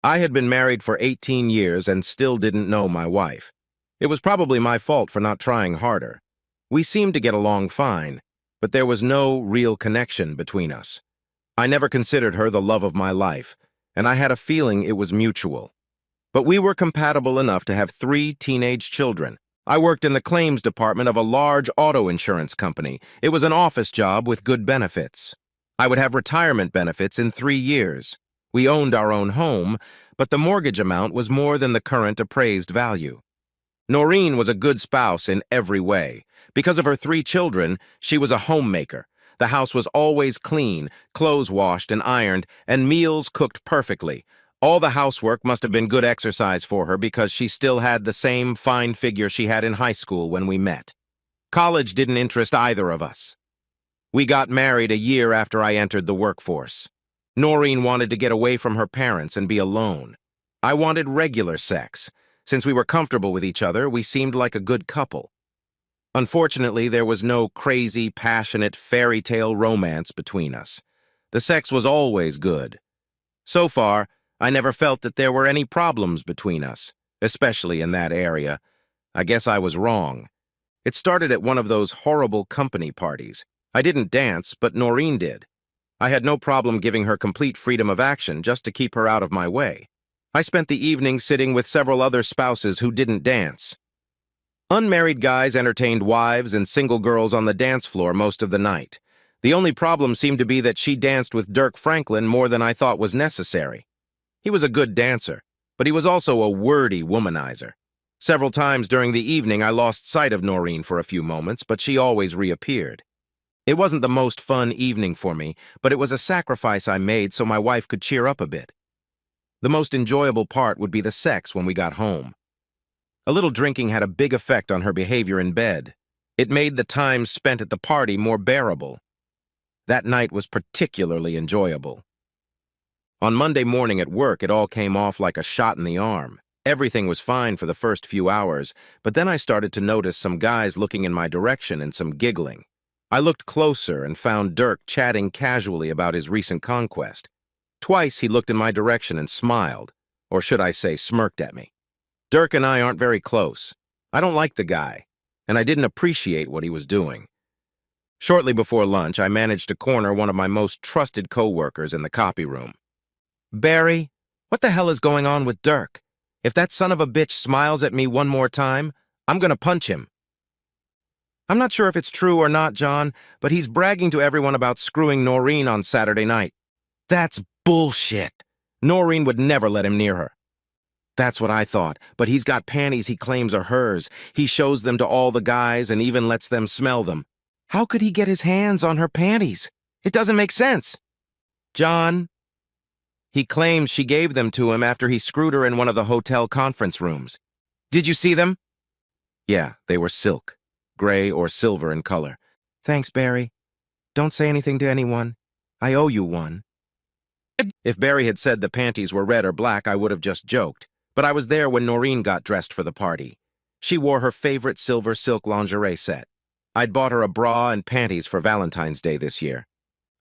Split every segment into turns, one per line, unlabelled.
I had been married for 18 years and still didn't know my wife. It was probably my fault for not trying harder. We seemed to get along fine, but there was no real connection between us. I never considered her the love of my life, and I had a feeling it was mutual. But we were compatible enough to have 3 teenage children. I worked in the claims department of a large auto insurance company. It was an office job with good benefits. I would have retirement benefits in 3 years. We owned our own home, but the mortgage amount was more than the current appraised value. Noreen was a good spouse in every way. Because of her 3 children, she was a homemaker. The house was always clean, clothes washed and ironed, and meals cooked perfectly. All the housework must have been good exercise for her because she still had the same fine figure she had in high school when we met. College didn't interest either of us. We got married a year after I entered the workforce. Noreen wanted to get away from her parents and be alone. I wanted regular sex. Since we were comfortable with each other, we seemed like a good couple. Unfortunately, there was no crazy, passionate, fairy tale romance between us. The sex was always good. So far, I never felt that there were any problems between us, especially in that area. I guess I was wrong. It started at one of those horrible company parties. I didn't dance, but Noreen did. I had no problem giving her complete freedom of action just to keep her out of my way. I spent the evening sitting with several other spouses who didn't dance. Unmarried guys entertained wives and single girls on the dance floor most of the night. The only problem seemed to be that she danced with Dirk Franklin more than I thought was necessary. He was a good dancer, but he was also a wordy womanizer. Several times during the evening I lost sight of Noreen for a few moments, but she always reappeared. It wasn't the most fun evening for me, but it was a sacrifice I made so my wife could cheer up a bit. The most enjoyable part would be the sex when we got home. A little drinking had a big effect on her behavior in bed. It made the time spent at the party more bearable. That night was particularly enjoyable. On Monday morning at work, it all came off like a shot in the arm. Everything was fine for the first few hours, but then I started to notice some guys looking in my direction and some giggling. I looked closer and found Dirk chatting casually about his recent conquest. Twice he looked in my direction and smiled, or should I say smirked at me. Dirk and I aren't very close. I don't like the guy, and I didn't appreciate what he was doing. Shortly before lunch, I managed to corner one of my most trusted co-workers in the copy room. "Barry, what the hell is going on with Dirk? If that son of a bitch smiles at me one more time, I'm gonna punch him." "I'm not sure if it's true or not, John, but he's bragging to everyone about screwing Noreen on Saturday night." "That's bullshit. Noreen would never let him near her." "That's what I thought, but he's got panties he claims are hers. He shows them to all the guys and even lets them smell them." "How could he get his hands on her panties? It doesn't make sense." "John, he claims she gave them to him after he screwed her in one of the hotel conference rooms. Did you see them?" "Yeah, they were silk, gray or silver in color." "Thanks, Barry. Don't say anything to anyone. I owe you one." If Barry had said the panties were red or black, I would have just joked. But I was there when Noreen got dressed for the party. She wore her favorite silver silk lingerie set. I'd bought her a bra and panties for Valentine's Day this year.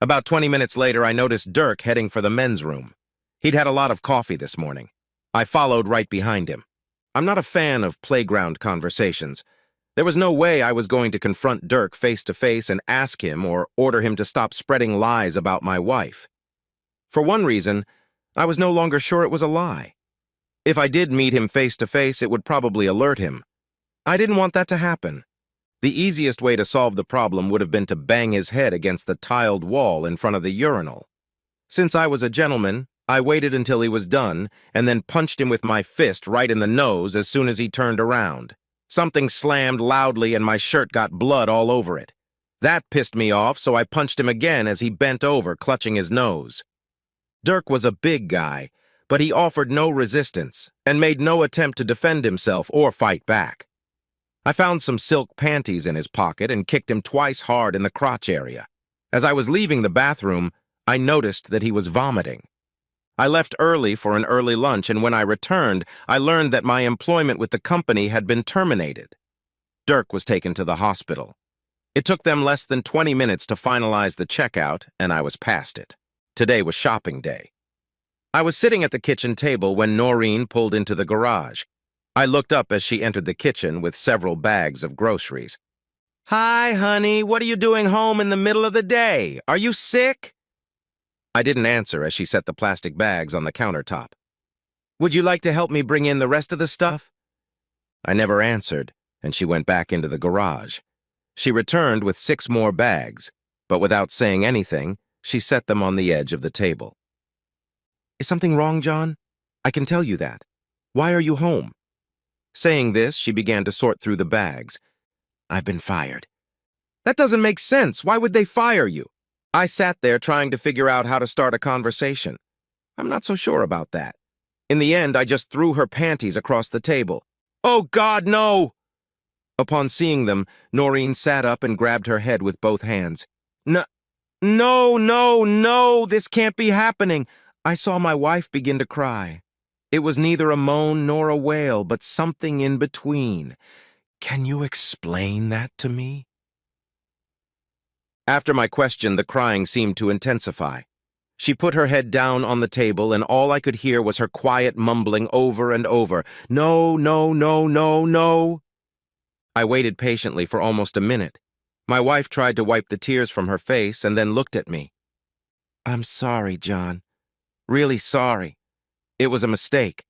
About 20 minutes later, I noticed Dirk heading for the men's room. He'd had a lot of coffee this morning. I followed right behind him. I'm not a fan of playground conversations. There was no way I was going to confront Dirk face to face and ask him or order him to stop spreading lies about my wife. For one reason, I was no longer sure it was a lie. If I did meet him face to face, it would probably alert him. I didn't want that to happen. The easiest way to solve the problem would have been to bang his head against the tiled wall in front of the urinal. Since I was a gentleman, I waited until he was done and then punched him with my fist right in the nose as soon as he turned around. Something slammed loudly and my shirt got blood all over it. That pissed me off, so I punched him again as he bent over, clutching his nose. Dirk was a big guy, but he offered no resistance and made no attempt to defend himself or fight back. I found some silk panties in his pocket and kicked him twice hard in the crotch area. As I was leaving the bathroom, I noticed that he was vomiting. I left early for an early lunch, and when I returned, I learned that my employment with the company had been terminated. Dirk was taken to the hospital. It took them less than 20 minutes to finalize the checkout, and I was past it. Today was shopping day. I was sitting at the kitchen table when Noreen pulled into the garage. I looked up as she entered the kitchen with several bags of groceries. "Hi, honey, what are you doing home in the middle of the day? Are you sick?" I didn't answer as she set the plastic bags on the countertop. "Would you like to help me bring in the rest of the stuff?" I never answered, and she went back into the garage. She returned with 6 more bags, but without saying anything, she set them on the edge of the table. "Is something wrong, John? I can tell you that. Why are you home?" Saying this, she began to sort through the bags. "I've been fired." "That doesn't make sense. Why would they fire you?" I sat there trying to figure out how to start a conversation. I'm not so sure about that. In the end, I just threw her panties across the table. "Oh, God, no!" Upon seeing them, Noreen sat up and grabbed her head with both hands. No, no, no, no, this can't be happening." I saw my wife begin to cry. It was neither a moan nor a wail, but something in between. "Can you explain that to me?" After my question, the crying seemed to intensify. She put her head down on the table, and all I could hear was her quiet mumbling over and over, "No, no, no, no, no." I waited patiently for almost a minute. My wife tried to wipe the tears from her face and then looked at me. "I'm sorry, John. Really sorry. It was a mistake.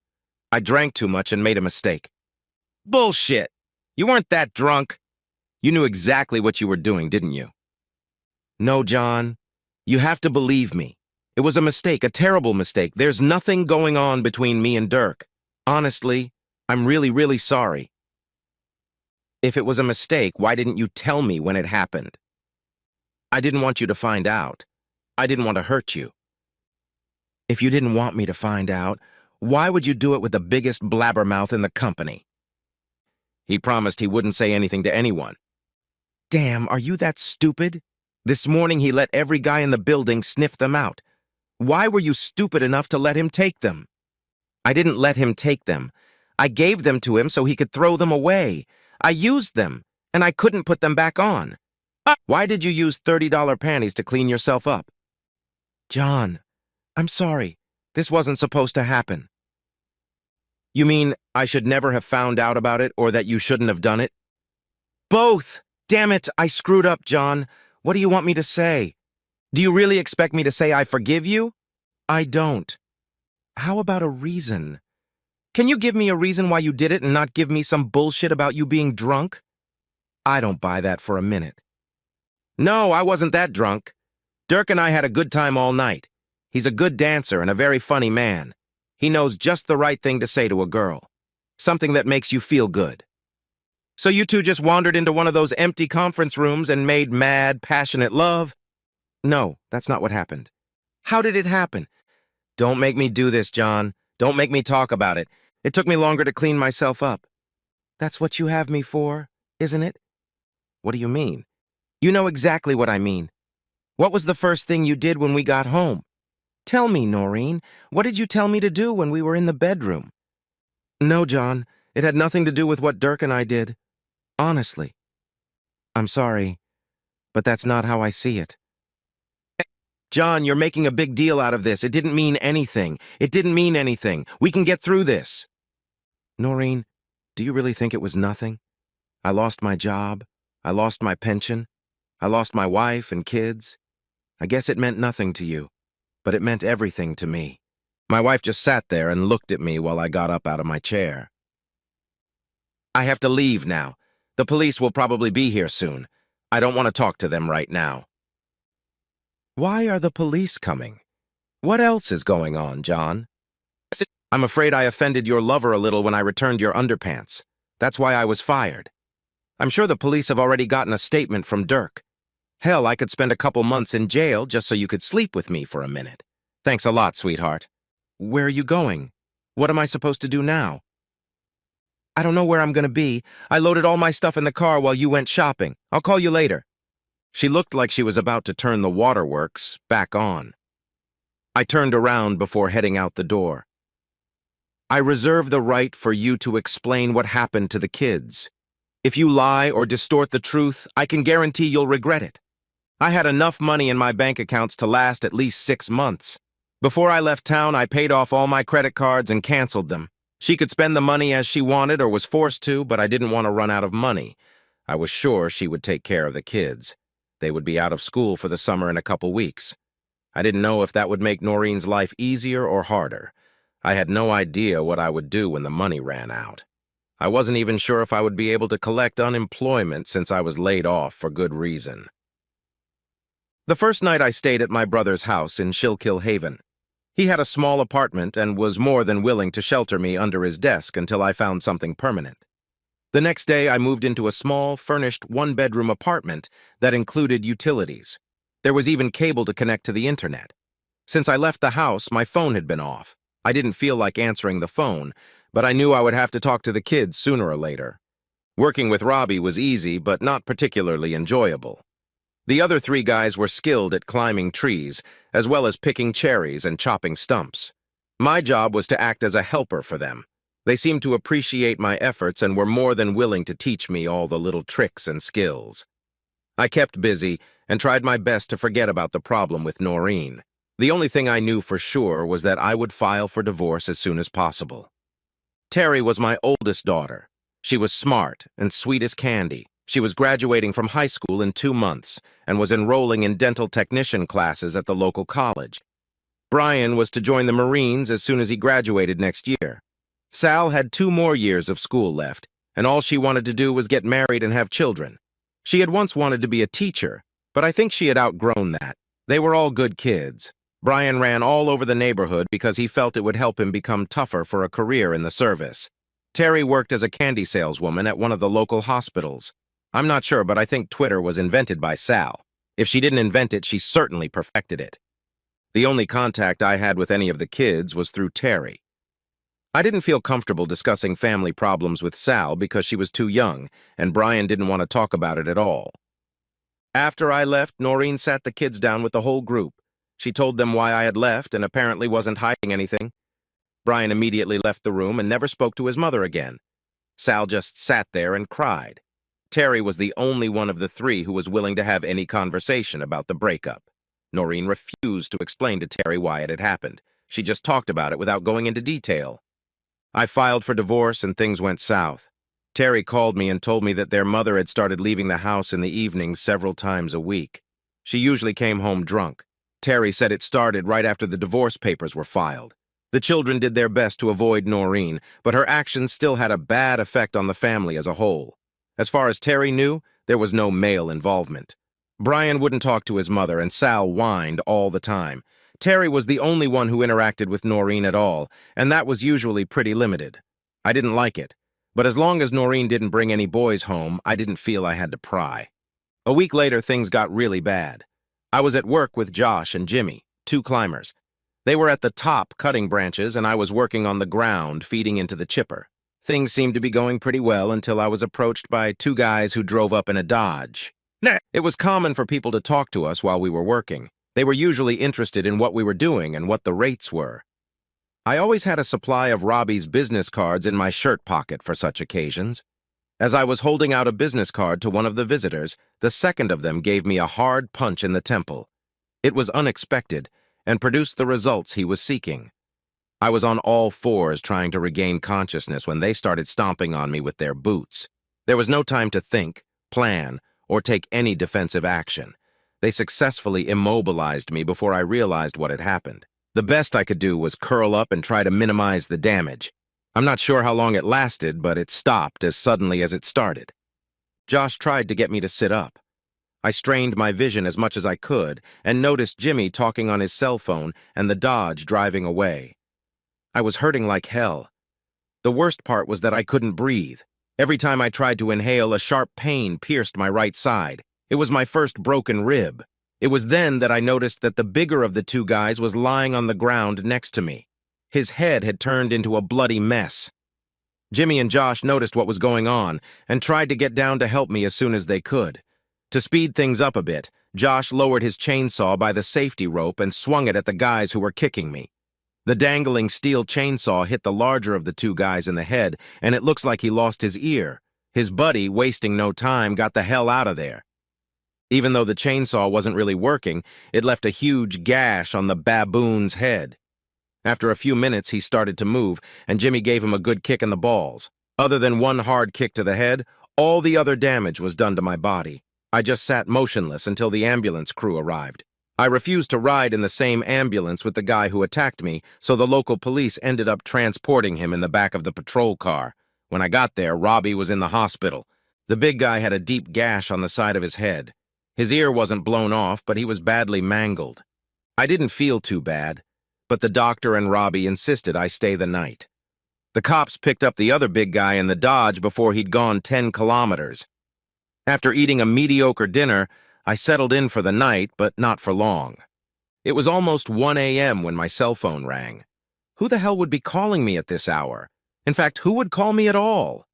I drank too much and made a mistake." "Bullshit! You weren't that drunk. You knew exactly what you were doing, didn't you?" "No, John. You have to believe me. It was a mistake, a terrible mistake. There's nothing going on between me and Dirk. Honestly, I'm really, really sorry." "If it was a mistake, why didn't you tell me when it happened?" "I didn't want you to find out. I didn't want to hurt you." "If you didn't want me to find out, why would you do it with the biggest blabbermouth in the company?" "He promised he wouldn't say anything to anyone." "Damn, are you that stupid? This morning he let every guy in the building sniff them out. Why were you stupid enough to let him take them?" "I didn't let him take them. I gave them to him so he could throw them away. I used them, and I couldn't put them back on." "Why did you use $30 panties to clean yourself up?" "John, I'm sorry. This wasn't supposed to happen." "You mean I should never have found out about it, or that you shouldn't have done it?" "Both! Damn it, I screwed up, John. What do you want me to say? Do you really expect me to say I forgive you?" "I don't." "How about a reason? Can you give me a reason why you did it and not give me some bullshit about you being drunk?" "I don't buy that for a minute." "No, I wasn't that drunk. Dirk and I had a good time all night. He's a good dancer and a very funny man. He knows just the right thing to say to a girl. Something that makes you feel good. So you two just wandered into one of those empty conference rooms and made mad, passionate love?" "No, that's not what happened." "How did it happen?" "Don't make me do this, John. Don't make me talk about it. It took me longer to clean myself up." "That's what you have me for, isn't it?" "What do you mean?" "You know exactly what I mean. What was the first thing you did when we got home? Tell me, Noreen. What did you tell me to do when we were in the bedroom?" "No, John. It had nothing to do with what Dirk and I did. Honestly. I'm sorry, but that's not how I see it." "John, you're making a big deal out of this. It didn't mean anything. It didn't mean anything. We can get through this." "Noreen, do you really think it was nothing? I lost my job. I lost my pension. I lost my wife and kids. I guess it meant nothing to you, but it meant everything to me." My wife just sat there and looked at me while I got up out of my chair. "I have to leave now. The police will probably be here soon. I don't want to talk to them right now." "Why are the police coming? What else is going on, John?" "I'm afraid I offended your lover a little when I returned your underpants. That's why I was fired. I'm sure the police have already gotten a statement from Dirk. Hell, I could spend a couple months in jail just so you could sleep with me for a minute. Thanks a lot, sweetheart." "Where are you going? What am I supposed to do now?" "I don't know where I'm going to be. I loaded all my stuff in the car while you went shopping. I'll call you later." She looked like she was about to turn the waterworks back on. I turned around before heading out the door. "I reserve the right for you to explain what happened to the kids. If you lie or distort the truth, I can guarantee you'll regret it. I had enough money in my bank accounts to last at least 6 months. Before I left town, I paid off all my credit cards and canceled them. She could spend the money as she wanted or was forced to, but I didn't want to run out of money. I was sure she would take care of the kids. They would be out of school for the summer in a couple weeks. I didn't know if that would make Noreen's life easier or harder. I had no idea what I would do when the money ran out. I wasn't even sure if I would be able to collect unemployment since I was laid off for good reason. The first night I stayed at my brother's house in Schuylkill Haven. He had a small apartment and was more than willing to shelter me under his desk until I found something permanent. The next day, I moved into a small, furnished one-bedroom apartment that included utilities. There was even cable to connect to the internet. Since I left the house, my phone had been off. I didn't feel like answering the phone, but I knew I would have to talk to the kids sooner or later. Working with Robbie was easy, but not particularly enjoyable. The other three guys were skilled at climbing trees, as well as picking cherries and chopping stumps. My job was to act as a helper for them. They seemed to appreciate my efforts and were more than willing to teach me all the little tricks and skills. I kept busy and tried my best to forget about the problem with Noreen. The only thing I knew for sure was that I would file for divorce as soon as possible. Terry was my oldest daughter. She was smart and sweet as candy. She was graduating from high school in 2 months and was enrolling in dental technician classes at the local college. Brian was to join the Marines as soon as he graduated next year. Sal had 2 more years of school left, and all she wanted to do was get married and have children. She had once wanted to be a teacher, but I think she had outgrown that. They were all good kids. Brian ran all over the neighborhood because he felt it would help him become tougher for a career in the service. Terry worked as a candy saleswoman at one of the local hospitals. I'm not sure, but I think Twitter was invented by Sal. If she didn't invent it, she certainly perfected it. The only contact I had with any of the kids was through Terry. I didn't feel comfortable discussing family problems with Sal because she was too young, and Brian didn't want to talk about it at all. After I left, Noreen sat the kids down with the whole group. She told them why I had left and apparently wasn't hiding anything. Brian immediately left the room and never spoke to his mother again. Sal just sat there and cried. Terry was the only one of the 3 who was willing to have any conversation about the breakup. Noreen refused to explain to Terry why it had happened. She just talked about it without going into detail. I filed for divorce and things went south. Terry called me and told me that their mother had started leaving the house in the evenings several times a week. She usually came home drunk. Terry said it started right after the divorce papers were filed. The children did their best to avoid Noreen, but her actions still had a bad effect on the family as a whole. As far as Terry knew, there was no male involvement. Brian wouldn't talk to his mother, and Sal whined all the time. Terry was the only one who interacted with Noreen at all, and that was usually pretty limited. I didn't like it, but as long as Noreen didn't bring any boys home, I didn't feel I had to pry. A week later, things got really bad. I was at work with Josh and Jimmy, 2 climbers. They were at the top cutting branches, and I was working on the ground feeding into the chipper. Things seemed to be going pretty well until I was approached by 2 guys who drove up in a Dodge. It was common for people to talk to us while we were working. They were usually interested in what we were doing and what the rates were. I always had a supply of Robbie's business cards in my shirt pocket for such occasions. As I was holding out a business card to one of the visitors, the second of them gave me a hard punch in the temple. It was unexpected and produced the results he was seeking. I was on all fours trying to regain consciousness when they started stomping on me with their boots. There was no time to think, plan, or take any defensive action. They successfully immobilized me before I realized what had happened. The best I could do was curl up and try to minimize the damage. I'm not sure how long it lasted, but it stopped as suddenly as it started. Josh tried to get me to sit up. I strained my vision as much as I could and noticed Jimmy talking on his cell phone and the Dodge driving away. I was hurting like hell. The worst part was that I couldn't breathe. Every time I tried to inhale, a sharp pain pierced my right side. It was my first broken rib. It was then that I noticed that the bigger of the 2 guys was lying on the ground next to me. His head had turned into a bloody mess. Jimmy and Josh noticed what was going on and tried to get down to help me as soon as they could. To speed things up a bit, Josh lowered his chainsaw by the safety rope and swung it at the guys who were kicking me. The dangling steel chainsaw hit the larger of the 2 guys in the head, and it looks like he lost his ear. His buddy, wasting no time, got the hell out of there. Even though the chainsaw wasn't really working, it left a huge gash on the baboon's head. After a few minutes, he started to move, and Jimmy gave him a good kick in the balls. Other than one hard kick to the head, all the other damage was done to my body. I just sat motionless until the ambulance crew arrived. I refused to ride in the same ambulance with the guy who attacked me, so the local police ended up transporting him in the back of the patrol car. When I got there, Robbie was in the hospital. The big guy had a deep gash on the side of his head. His ear wasn't blown off, but he was badly mangled. I didn't feel too bad, but the doctor and Robbie insisted I stay the night. The cops picked up the other big guy in the Dodge before he'd gone 10 kilometers. After eating a mediocre dinner, I settled in for the night, but not for long. It was almost 1 a.m. when my cell phone rang. Who the hell would be calling me at this hour? In fact, who would call me at all?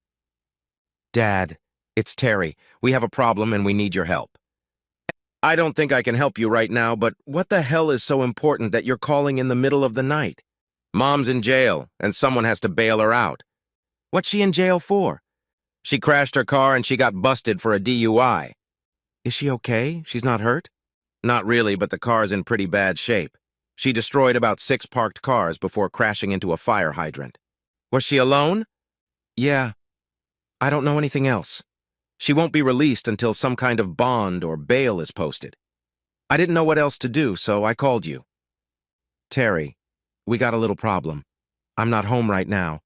Dad, it's Terry. We have a problem and we need your help. I don't think I can help you right now, but what the hell is so important that you're calling in the middle of the night? Mom's in jail, and someone has to bail her out. What's she in jail for? She crashed her car and she got busted for a DUI. Is she okay? She's not hurt? Not really, but the car's in pretty bad shape. She destroyed about 6 parked cars before crashing into a fire hydrant. Was she alone? Yeah. I don't know anything else. She won't be released until some kind of bond or bail is posted. I didn't know what else to do, so I called you. Terry, we got a little problem. I'm not home right now.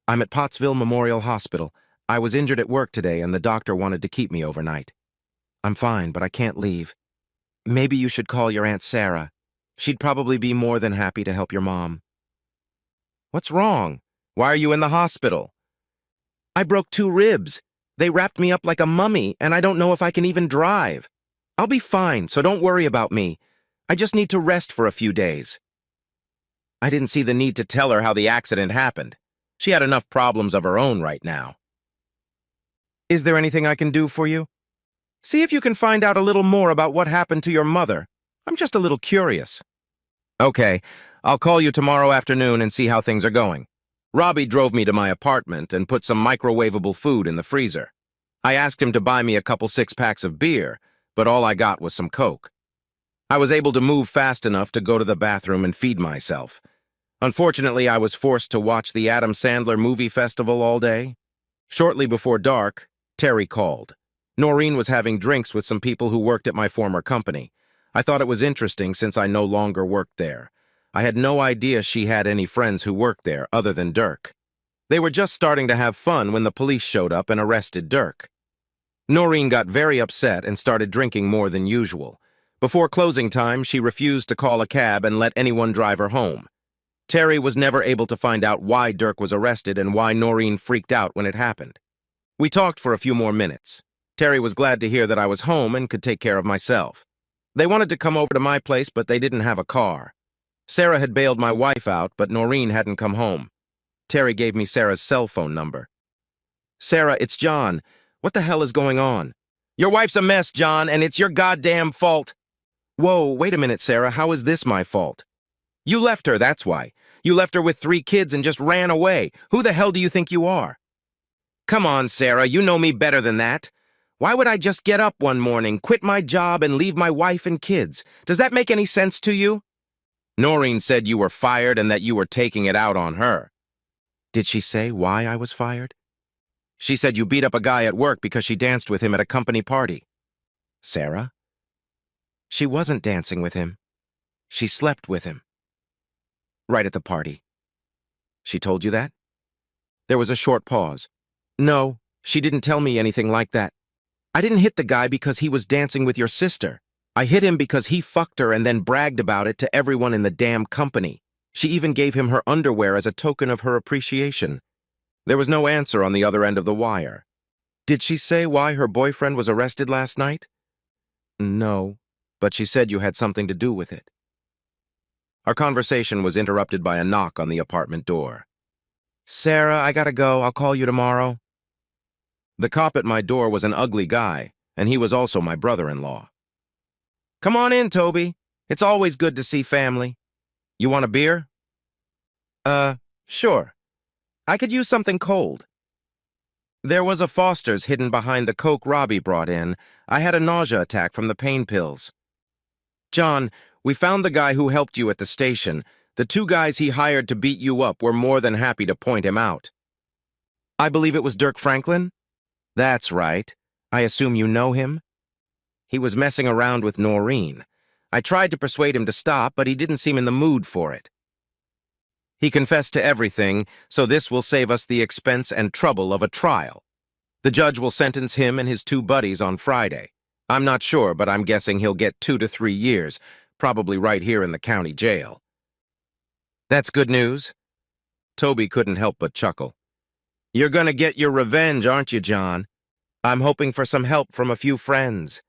I'm at Pottsville Memorial Hospital. I was injured at work today and the doctor wanted to keep me overnight. I'm fine, but I can't leave. Maybe you should call your Aunt Sarah. She'd probably be more than happy to help your mom. What's wrong? Why are you in the hospital? I broke 2 ribs. They wrapped me up like a mummy, and I don't know if I can even drive. I'll be fine, so don't worry about me. I just need to rest for a few days. I didn't see the need to tell her how the accident happened. She had enough problems of her own right now. Is there anything I can do for you? See if you can find out a little more about what happened to your mother. I'm just a little curious. Okay, I'll call you tomorrow afternoon and see how things are going. Robbie drove me to my apartment and put some microwavable food in the freezer. I asked him to buy me a couple 6-packs of beer, but all I got was some Coke. I was able to move fast enough to go to the bathroom and feed myself. Unfortunately, I was forced to watch the Adam Sandler movie festival all day. Shortly before dark, Terry called. Noreen was having drinks with some people who worked at my former company. I thought it was interesting since I no longer worked there. I had no idea she had any friends who worked there other than Dirk. They were just starting to have fun when the police showed up and arrested Dirk. Noreen got very upset and started drinking more than usual. Before closing time, she refused to call a cab and let anyone drive her home. Terry was never able to find out why Dirk was arrested and why Noreen freaked out when it happened. We talked for a few more minutes. Terry was glad to hear that I was home and could take care of myself. They wanted to come over to my place, but they didn't have a car. Sarah had bailed my wife out, but Noreen hadn't come home. Terry gave me Sarah's cell phone number. Sarah, it's John. What the hell is going on? Your wife's a mess, John, and it's your goddamn fault. Whoa, wait a minute, Sarah. How is this my fault? You left her, that's why. You left her with 3 kids and just ran away. Who the hell do you think you are? Come on, Sarah, you know me better than that. Why would I just get up one morning, quit my job, and leave my wife and kids? Does that make any sense to you? Noreen said you were fired and that you were taking it out on her. Did she say why I was fired? She said you beat up a guy at work because she danced with him at a company party. Sarah? She wasn't dancing with him. She slept with him. Right at the party. She told you that? There was a short pause. No, she didn't tell me anything like that. I didn't hit the guy because he was dancing with your sister. I hit him because he fucked her and then bragged about it to everyone in the damn company. She even gave him her underwear as a token of her appreciation. There was no answer on the other end of the wire. Did she say why her boyfriend was arrested last night? No, but she said you had something to do with it. Our conversation was interrupted by a knock on the apartment door. Sarah, I gotta go. I'll call you tomorrow. The cop at my door was an ugly guy, and he was also my brother-in-law. Come on in, Toby. It's always good to see family. You want a beer? Sure. I could use something cold. There was a Foster's hidden behind the Coke Robbie brought in. I had a nausea attack from the pain pills. John, we found the guy who helped you at the station. The two guys he hired to beat you up were more than happy to point him out. I believe it was Dirk Franklin? That's right. I assume you know him? He was messing around with Noreen. I tried to persuade him to stop, but he didn't seem in the mood for it. He confessed to everything, so this will save us the expense and trouble of a trial. The judge will sentence him and his two buddies on Friday. I'm not sure, but I'm guessing he'll get 2 to 3 years, probably right here in the county jail. That's good news. Toby couldn't help but chuckle. You're gonna get your revenge, aren't you, John? I'm hoping for some help from a few friends.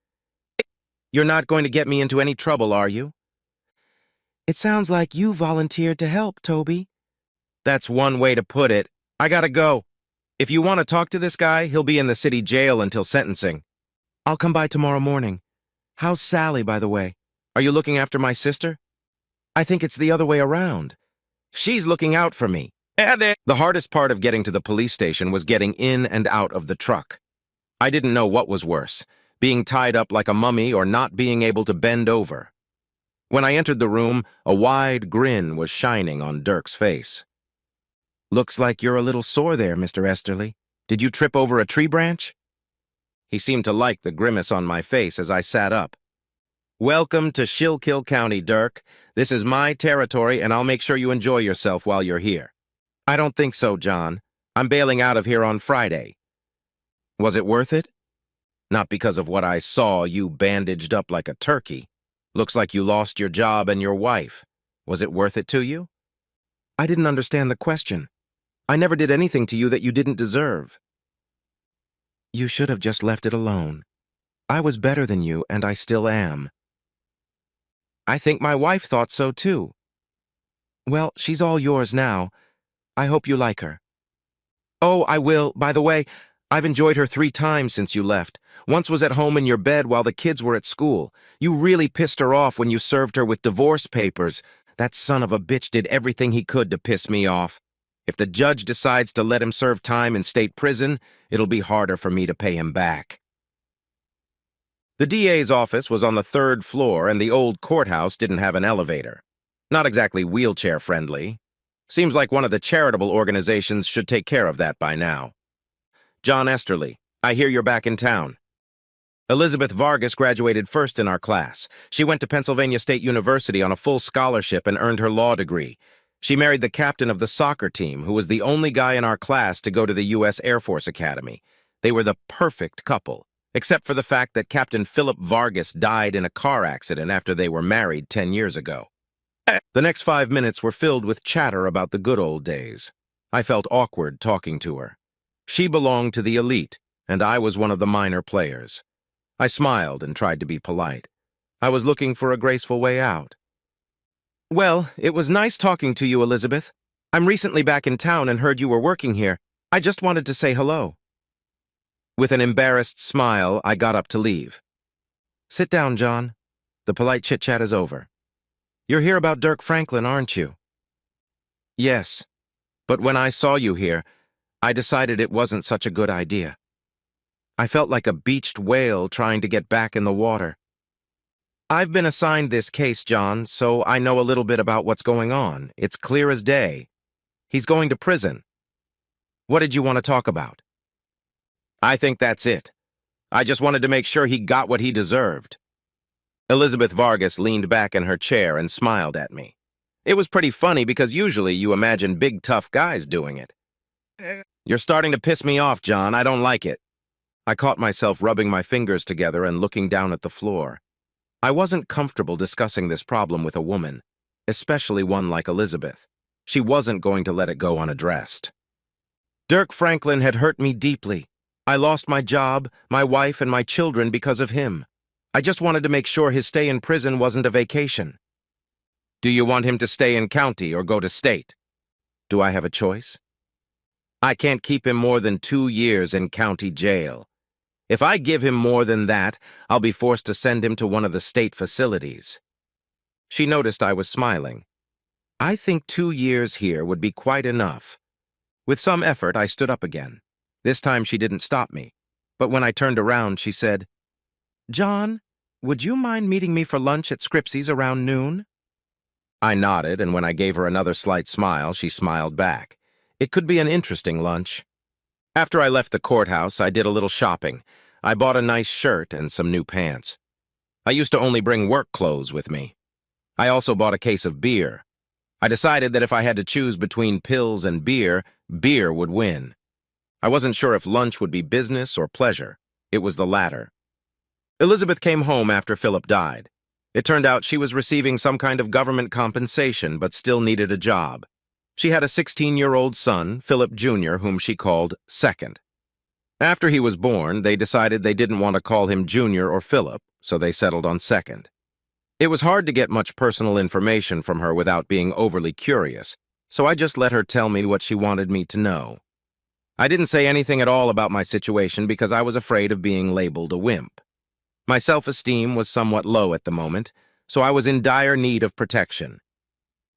You're not going to get me into any trouble, are you? It sounds like you volunteered to help, Toby. That's one way to put it. I gotta go. If you want to talk to this guy, he'll be in the city jail until sentencing. I'll come by tomorrow morning. How's Sally, by the way? Are you looking after my sister? I think it's the other way around. She's looking out for me. The hardest part of getting to the police station was getting in and out of the truck. I didn't know what was worse, being tied up like a mummy or not being able to bend over. When I entered the room, a wide grin was shining on Dirk's face. Looks like you're a little sore there, Mr. Esterly. Did you trip over a tree branch? He seemed to like the grimace on my face as I sat up. Welcome to Schuylkill County, Dirk. This is my territory, and I'll make sure you enjoy yourself while you're here. I don't think so, John. I'm bailing out of here on Friday. Was it worth it? Not because of what I saw, you bandaged up like a turkey. Looks like you lost your job and your wife. Was it worth it to you? I didn't understand the question. I never did anything to you that you didn't deserve. You should have just left it alone. I was better than you, and I still am. I think my wife thought so, too. Well, she's all yours now. I hope you like her. Oh, I will. By the way, I've enjoyed her 3 times since you left. Once was at home in your bed while the kids were at school. You really pissed her off when you served her with divorce papers. That son of a bitch did everything he could to piss me off. If the judge decides to let him serve time in state prison, it'll be harder for me to pay him back. The DA's office was on the 3rd floor, and the old courthouse didn't have an elevator. Not exactly wheelchair-friendly. Seems like one of the charitable organizations should take care of that by now. John Esterly, I hear you're back in town. Elizabeth Vargas graduated first in our class. She went to Pennsylvania State University on a full scholarship and earned her law degree. She married the captain of the soccer team, who was the only guy in our class to go to the U.S. Air Force Academy. They were the perfect couple, except for the fact that Captain Philip Vargas died in a car accident after they were married 10 years ago. The next 5 minutes were filled with chatter about the good old days. I felt awkward talking to her. She belonged to the elite, and I was one of the minor players. I smiled and tried to be polite. I was looking for a graceful way out. Well, it was nice talking to you, Elizabeth. I'm recently back in town and heard you were working here. I just wanted to say hello. With an embarrassed smile, I got up to leave. Sit down, John. The polite chit-chat is over. You're here about Dirk Franklin, aren't you? Yes, but when I saw you here, I decided it wasn't such a good idea. I felt like a beached whale trying to get back in the water. I've been assigned this case, John, so I know a little bit about what's going on. It's clear as day. He's going to prison. What did you want to talk about? I think that's it. I just wanted to make sure he got what he deserved. Elizabeth Vargas leaned back in her chair and smiled at me. It was pretty funny because usually you imagine big, tough guys doing it. You're starting to piss me off, John. I don't like it. I caught myself rubbing my fingers together and looking down at the floor. I wasn't comfortable discussing this problem with a woman, especially one like Elizabeth. She wasn't going to let it go unaddressed. Dirk Franklin had hurt me deeply. I lost my job, my wife, and my children because of him. I just wanted to make sure his stay in prison wasn't a vacation. Do you want him to stay in county or go to state? Do I have a choice? I can't keep him more than 2 years in county jail. If I give him more than that, I'll be forced to send him to one of the state facilities. She noticed I was smiling. I think 2 years here would be quite enough. With some effort, I stood up again. This time she didn't stop me, but when I turned around, she said, "John, would you mind meeting me for lunch at Scripsy's around noon?" I nodded, and when I gave her another slight smile, she smiled back. It could be an interesting lunch. After I left the courthouse, I did a little shopping. I bought a nice shirt and some new pants. I used to only bring work clothes with me. I also bought a case of beer. I decided that if I had to choose between pills and beer, beer would win. I wasn't sure if lunch would be business or pleasure. It was the latter. Elizabeth came home after Philip died. It turned out she was receiving some kind of government compensation but still needed a job. She had a 16-year-old son, Philip Jr., whom she called Second. After he was born, they decided they didn't want to call him Junior or Philip, so they settled on Second. It was hard to get much personal information from her without being overly curious, so I just let her tell me what she wanted me to know. I didn't say anything at all about my situation because I was afraid of being labeled a wimp. My self-esteem was somewhat low at the moment, so I was in dire need of protection.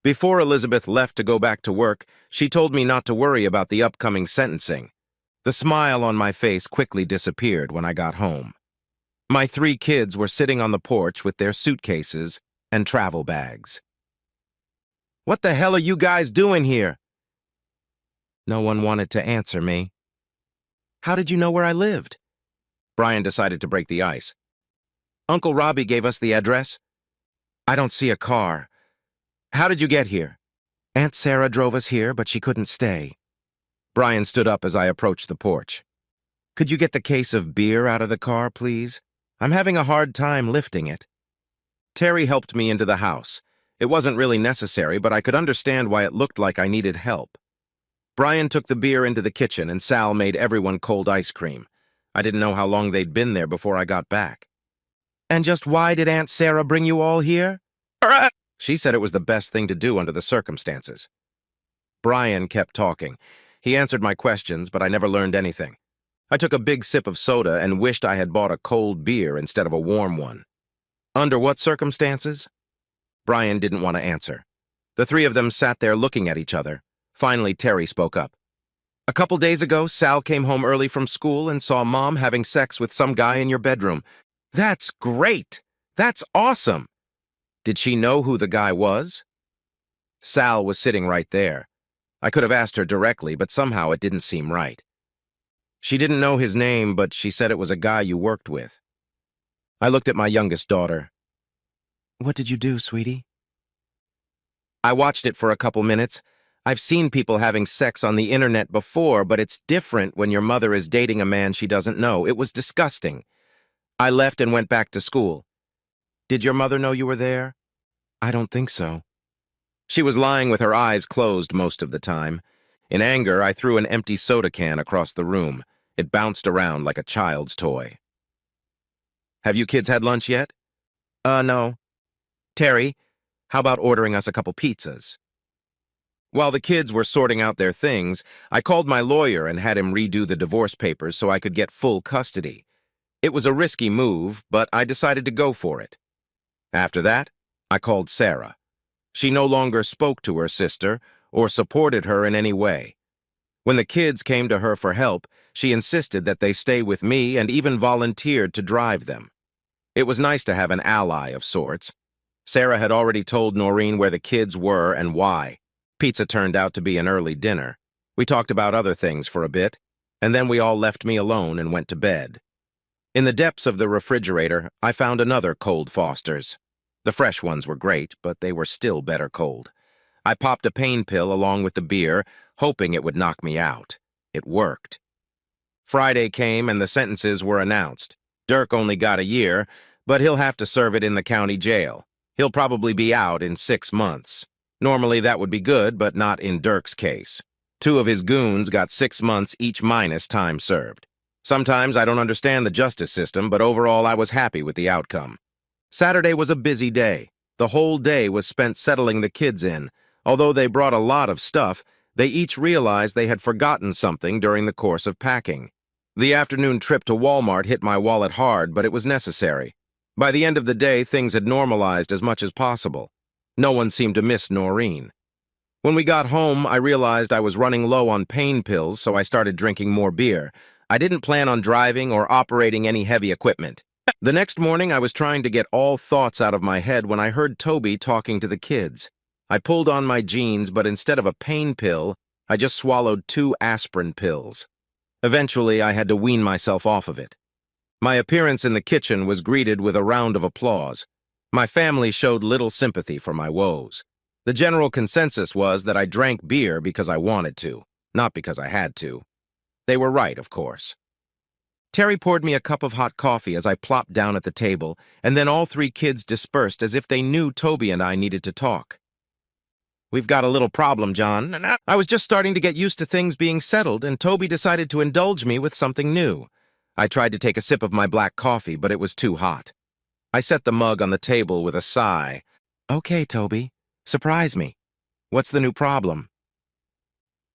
Before Elizabeth left to go back to work, she told me not to worry about the upcoming sentencing. The smile on my face quickly disappeared when I got home. My 3 kids were sitting on the porch with their suitcases and travel bags. "What the hell are you guys doing here?" No one wanted to answer me. "How did you know where I lived?" Brian decided to break the ice. "Uncle Robbie gave us the address." "I don't see a car. How did you get here?" "Aunt Sarah drove us here, but she couldn't stay." Brian stood up as I approached the porch. "Could you get the case of beer out of the car, please? I'm having a hard time lifting it." Terry helped me into the house. It wasn't really necessary, but I could understand why it looked like I needed help. Brian took the beer into the kitchen, and Sal made everyone cold ice cream. I didn't know how long they'd been there before I got back. "And just why did Aunt Sarah bring you all here?" "She said it was the best thing to do under the circumstances." Brian kept talking. He answered my questions, but I never learned anything. I took a big sip of soda and wished I had bought a cold beer instead of a warm one. "Under what circumstances?" Brian didn't want to answer. The 3 of them sat there looking at each other. Finally, Terry spoke up. "A couple days ago, Sal came home early from school and saw Mom having sex with some guy in your bedroom." "That's great! That's awesome!" "Did she know who the guy was?" Sal was sitting right there. I could have asked her directly, but somehow it didn't seem right. "She didn't know his name, but she said it was a guy you worked with." I looked at my youngest daughter. "What did you do, sweetie?" "I watched it for a couple minutes. I've seen people having sex on the internet before, but it's different when your mother is dating a man she doesn't know. It was disgusting. I left and went back to school." "Did your mother know you were there?" "I don't think so." She was lying with her eyes closed most of the time. In anger, I threw an empty soda can across the room. It bounced around like a child's toy. "Have you kids had lunch yet?" No." "Terry, how about ordering us a couple pizzas?" While the kids were sorting out their things, I called my lawyer and had him redo the divorce papers so I could get full custody. It was a risky move, but I decided to go for it. After that, I called Sarah. She no longer spoke to her sister or supported her in any way. When the kids came to her for help, she insisted that they stay with me and even volunteered to drive them. It was nice to have an ally of sorts. Sarah had already told Noreen where the kids were and why. Pizza turned out to be an early dinner. We talked about other things for a bit, and then we all left me alone and went to bed. In the depths of the refrigerator, I found another Cold Foster's. The fresh ones were great, but they were still better cold. I popped a pain pill along with the beer, hoping it would knock me out. It worked. Friday came and the sentences were announced. Dirk only got a year, but he'll have to serve it in the county jail. He'll probably be out in 6 months. Normally that would be good, but not in Dirk's case. 2 of his goons got 6 months each minus time served. Sometimes I don't understand the justice system, but overall I was happy with the outcome. Saturday was a busy day. The whole day was spent settling the kids in. Although they brought a lot of stuff, they each realized they had forgotten something during the course of packing. The afternoon trip to Walmart hit my wallet hard, but it was necessary. By the end of the day, things had normalized as much as possible. No one seemed to miss Noreen. When we got home, I realized I was running low on pain pills, so I started drinking more beer. I didn't plan on driving or operating any heavy equipment. The next morning, I was trying to get all thoughts out of my head when I heard Toby talking to the kids. I pulled on my jeans, but instead of a pain pill, I just swallowed 2 aspirin pills. Eventually, I had to wean myself off of it. My appearance in the kitchen was greeted with a round of applause. My family showed little sympathy for my woes. The general consensus was that I drank beer because I wanted to, not because I had to. They were right, of course. Terry poured me a cup of hot coffee as I plopped down at the table, and then all 3 kids dispersed as if they knew Toby and I needed to talk. "We've got a little problem, John. I was just starting to get used to things being settled, and Toby decided to indulge me with something new." I tried to take a sip of my black coffee, but it was too hot. I set the mug on the table with a sigh. "Okay, Toby. Surprise me. What's the new problem?"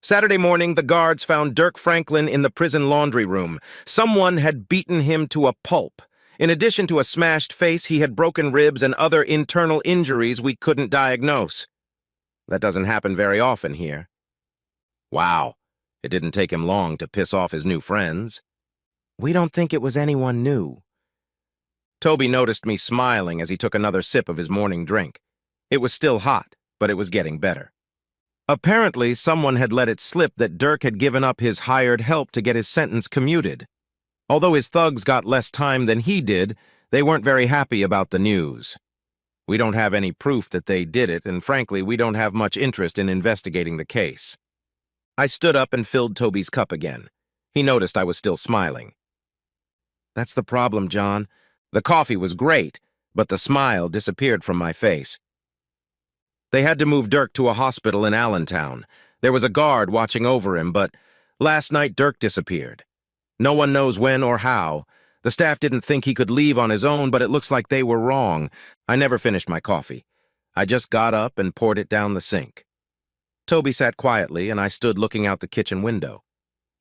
Saturday morning, the guards found Dirk Franklin in the prison laundry room. Someone had beaten him to a pulp. In addition to a smashed face, he had broken ribs and other internal injuries we couldn't diagnose. That doesn't happen very often here. Wow, it didn't take him long to piss off his new friends. "We don't think it was anyone new." Toby noticed me smiling as he took another sip of his morning drink. It was still hot, but it was getting better. Apparently, someone had let it slip that Dirk had given up his hired help to get his sentence commuted. Although his thugs got less time than he did, they weren't very happy about the news. We don't have any proof that they did it, and frankly, we don't have much interest in investigating the case. I stood up and filled Toby's cup again. He noticed I was still smiling. "That's the problem, John. The coffee was great, but the smile disappeared from my face." They had to move Dirk to a hospital in Allentown. There was a guard watching over him, but last night Dirk disappeared. No one knows when or how. The staff didn't think he could leave on his own, but it looks like they were wrong. I never finished my coffee. I just got up and poured it down the sink. Toby sat quietly, and I stood looking out the kitchen window.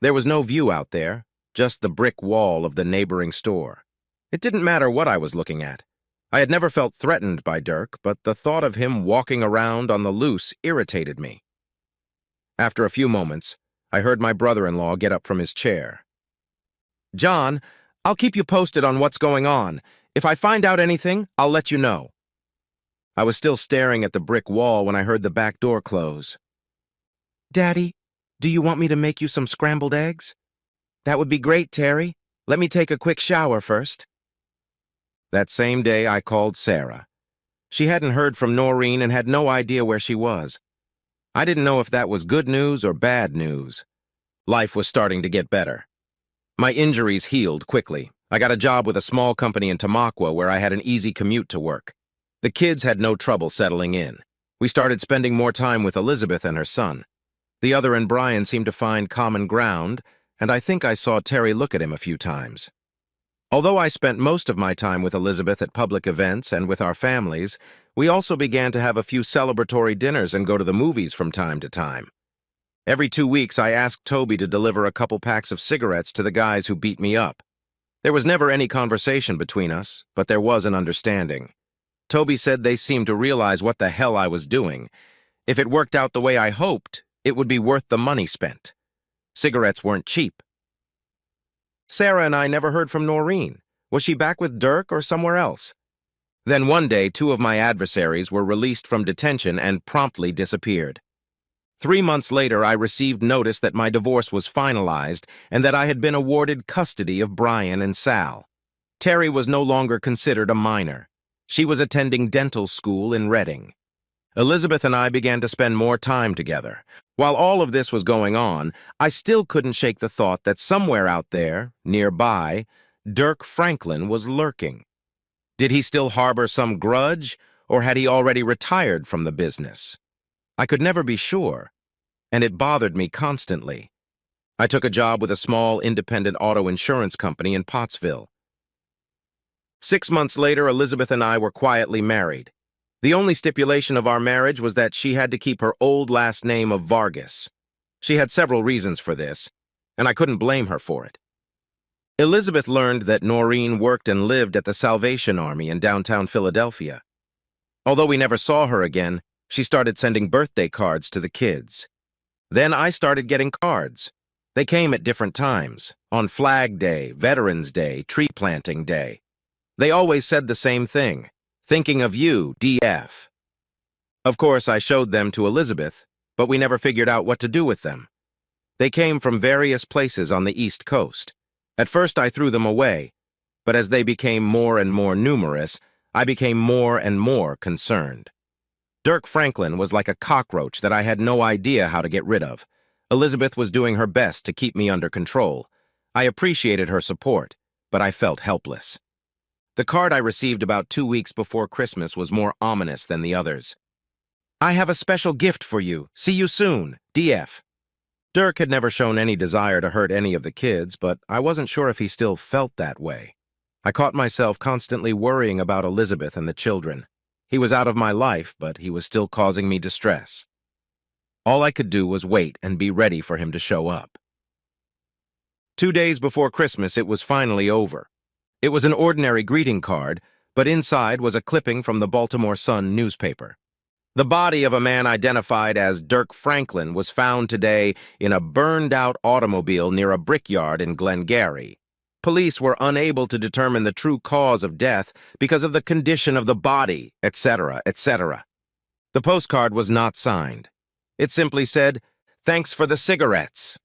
There was no view out there, just the brick wall of the neighboring store. It didn't matter what I was looking at. I had never felt threatened by Dirk, but the thought of him walking around on the loose irritated me. After a few moments, I heard my brother-in-law get up from his chair. "John, I'll keep you posted on what's going on. If I find out anything, I'll let you know." I was still staring at the brick wall when I heard the back door close. "Daddy, do you want me to make you some scrambled eggs?" "That would be great, Terry. Let me take a quick shower first." That same day, I called Sarah. She hadn't heard from Noreen and had no idea where she was. I didn't know if that was good news or bad news. Life was starting to get better. My injuries healed quickly. I got a job with a small company in Tamaqua where I had an easy commute to work. The kids had no trouble settling in. We started spending more time with Elizabeth and her son. The other and Brian seemed to find common ground, and I think I saw Terry look at him a few times. Although I spent most of my time with Elizabeth at public events and with our families, we also began to have a few celebratory dinners and go to the movies from time to time. Every 2 weeks, I asked Toby to deliver a couple packs of cigarettes to the guys who beat me up. There was never any conversation between us, but there was an understanding. Toby said they seemed to realize what the hell I was doing. If it worked out the way I hoped, it would be worth the money spent. Cigarettes weren't cheap. Sarah and I never heard from Noreen. Was she back with Dirk or somewhere else? Then one day, 2 of my adversaries were released from detention and promptly disappeared. 3 months later, I received notice that my divorce was finalized and that I had been awarded custody of Brian and Sal. Terry was no longer considered a minor. She was attending dental school in Reading. Elizabeth and I began to spend more time together. While all of this was going on, I still couldn't shake the thought that somewhere out there, nearby, Dirk Franklin was lurking. Did he still harbor some grudge, or had he already retired from the business? I could never be sure, and it bothered me constantly. I took a job with a small independent auto insurance company in Pottsville. 6 months later, Elizabeth and I were quietly married. The only stipulation of our marriage was that she had to keep her old last name of Vargas. She had several reasons for this, and I couldn't blame her for it. Elizabeth learned that Noreen worked and lived at the Salvation Army in downtown Philadelphia. Although we never saw her again, She started sending birthday cards to the kids. Then I started getting cards. They came at different times, on Flag Day, Veterans Day, Tree Planting Day. They always said the same thing, "Thinking of you, DF." Of course, I showed them to Elizabeth, but we never figured out what to do with them. They came from various places on the East Coast. At first, I threw them away, but as they became more and more numerous, I became more and more concerned. Dirk Franklin was like a cockroach that I had no idea how to get rid of. Elizabeth was doing her best to keep me under control. I appreciated her support, but I felt helpless. The card I received about 2 weeks before Christmas was more ominous than the others. "I have a special gift for you. See you soon, DF." Dirk had never shown any desire to hurt any of the kids, but I wasn't sure if he still felt that way. I caught myself constantly worrying about Elizabeth and the children. He was out of my life, but he was still causing me distress. All I could do was wait and be ready for him to show up. 2 days before Christmas, it was finally over. It was an ordinary greeting card, but inside was a clipping from the Baltimore Sun newspaper. The body of a man identified as Dirk Franklin was found today in a burned-out automobile near a brickyard in Glengarry. Police were unable to determine the true cause of death because of the condition of the body, etc., etc. The postcard was not signed. It simply said, "Thanks for the cigarettes."